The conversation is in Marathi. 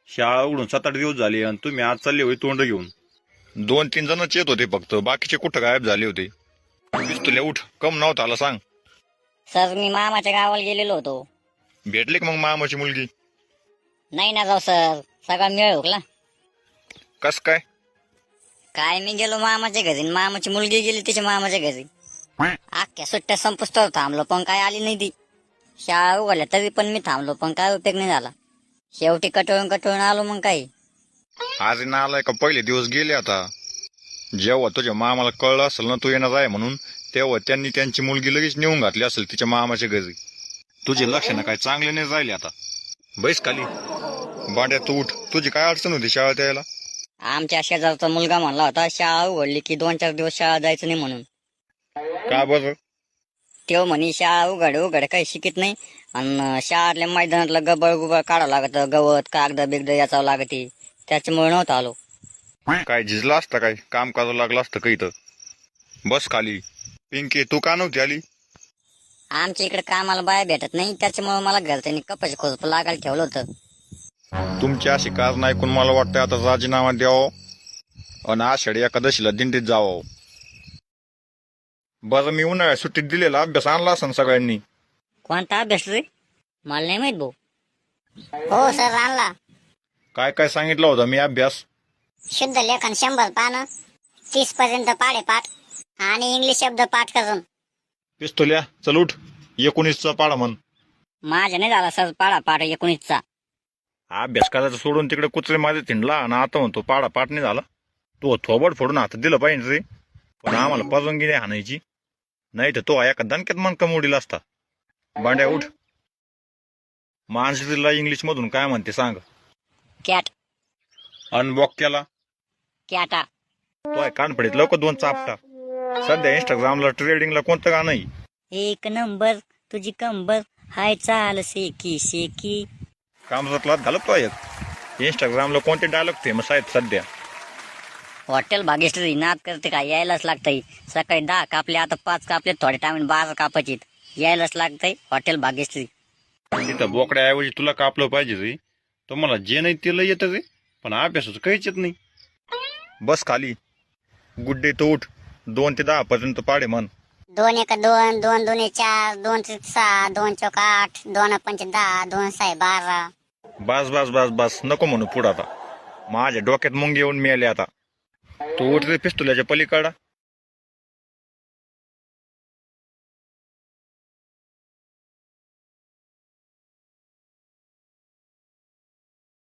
शाळा उघडून 7-8 दिवस झाले आणि तुम्ही आज चालले होते तोंड घेऊन. 2-3 जणच येत होते फक्त, बाकीचे कुठं गायब झाले होते. पिस्तुल्या उठ, कम नव्हता आला सांग. सर मी मामाच्या गावाला गेलेलो होतो. भेटले का मग मामाची मुलगी? नाही ना जाऊ सर, सगळा मेळ हुकला. कस काय? काय मी गेलो मामाच्या घरी आणि मामाची मुलगी गेली तिच्या मामाच्या घरी. अख्ख्या सुट्ट्या संपुस्तवर थांबलो पण काय आली नाही ती. शाळा उघडल्या तरी पण मी थांबलो पण काय उपयोग नाही झाला. शेवटी कटळून आलो मग काही. आज ना आलाय का पहिले दिवस गेले आता. जेव्हा तुझ्या मामाला कळलं असेल ना तू येणार आहे म्हणून, तेव्हा त्यांनी त्यांची मुलगी लगेच नेऊन घातली असेल तिच्या मामाच्या घरी. तुझे लक्षणं काय चांगले नाही राहिले आता. बैस खाली. बांड्या तू उठ, तुझी काय अडचण होती शाळेत यायला? आमच्या शेजारचा मुलगा म्हणला होता शाळा उघडली की 2-4 दिवस शाळा जायचं नाही म्हणून. का बरं? तेव्हा म्हणे शाळा उघड काही शिकत नाही आणि शाळातल्या मैदानातलं गबळ काढावं लागतं, गवत कागद बिगद याचावं लागते, त्याच्यामुळे नव्हतं आलो. काय झिजला असता काय, काम करावं लागलं असतं काही तर. बस खाली. पिंकी तू का नव्हती आली? आमच्या इकडे कामाला बाया भेटत नाही, त्याच्यामुळे मला घरच्यांनी कपाशी खोजप लागायला ठेवलं होतं. तुमची अशी कारण ऐकून मला वाटतं आता राजीनामा द्यावं आणि आषाढी एकादशीला दिंडीत जावं. बरं मी उन्हाळ्यात सुट्टीत दिलेला अभ्यास आणला असं सगळ्यांनी. कोणता अभ्यास रे? मला नाही माहित भाऊ. हो सर आणला. काय काय सांगितलं होतं मी अभ्यास? शुद्ध लेखन 100 पानं, 30 पर्यंत पाढे पाठ आणि इंग्लिश शब्द पाठ करून. पिस्तुल्या चल उठ, 19चा पाडा म्हण. माझ्या नाही झाला सर पाढा पाठ 19चा. अभ्यास करायचा सोडून तिकडे कुत्रे माझे थिंडला आणि आता म्हणतो पाडा पाठ नाही झाला. तो थोबड फोडून हातात दिलं पाहिजे रे, पण आम्हाला परवानगी नाही हाणायची. नाही तर तो एका दणक्यात मनका मोडीला असता. बांड्या उठ. मानसीला इंग्लिश मधून काय म्हणते सांग. कॅट. अनबॉक केला कॅटा. तो आहे कानपडीत लवकर 2 चापटा. सध्या इंस्टाग्रामला ट्रेडिंगला कोणतं गाणं आहे? एक नंबर तुझी कंबर हाय चाल शेकी शेकी. कामजातला घालत तो एक. इंस्टाग्रामला कोणते डायलॉग फेमस आहेत सध्या? हॉटेल भाग्यश्री नाद करते का, यायलाच लागतंय. सकाळी 10 कापले, आता 5 कापले, थोड्या टाइम 12 कापायचे. यायलाच लागतंय हॉटेल भाग्यश्री. तिथं बोकड्याऐवजी तुला कापलं पाहिजे रे. तुम्हाला जे नाही ते लय येतं रे, पण अभ्यासाचं काहीच येत नाही. बस खाली. गुड्डे तो उठ, 2 ते 10 पर्यंत पाडे म्हण. 2 1 2, 2 2 4, 2 3 6, 2 4 8, 2 5 10, 2 6 12. बस बस बस बस नको म्हणू पुढं आता. माझ्या डोक्यात मुंगी येऊन मिळाले आता. तू उठ रे पिस्तुल्याच्या पलीकडा.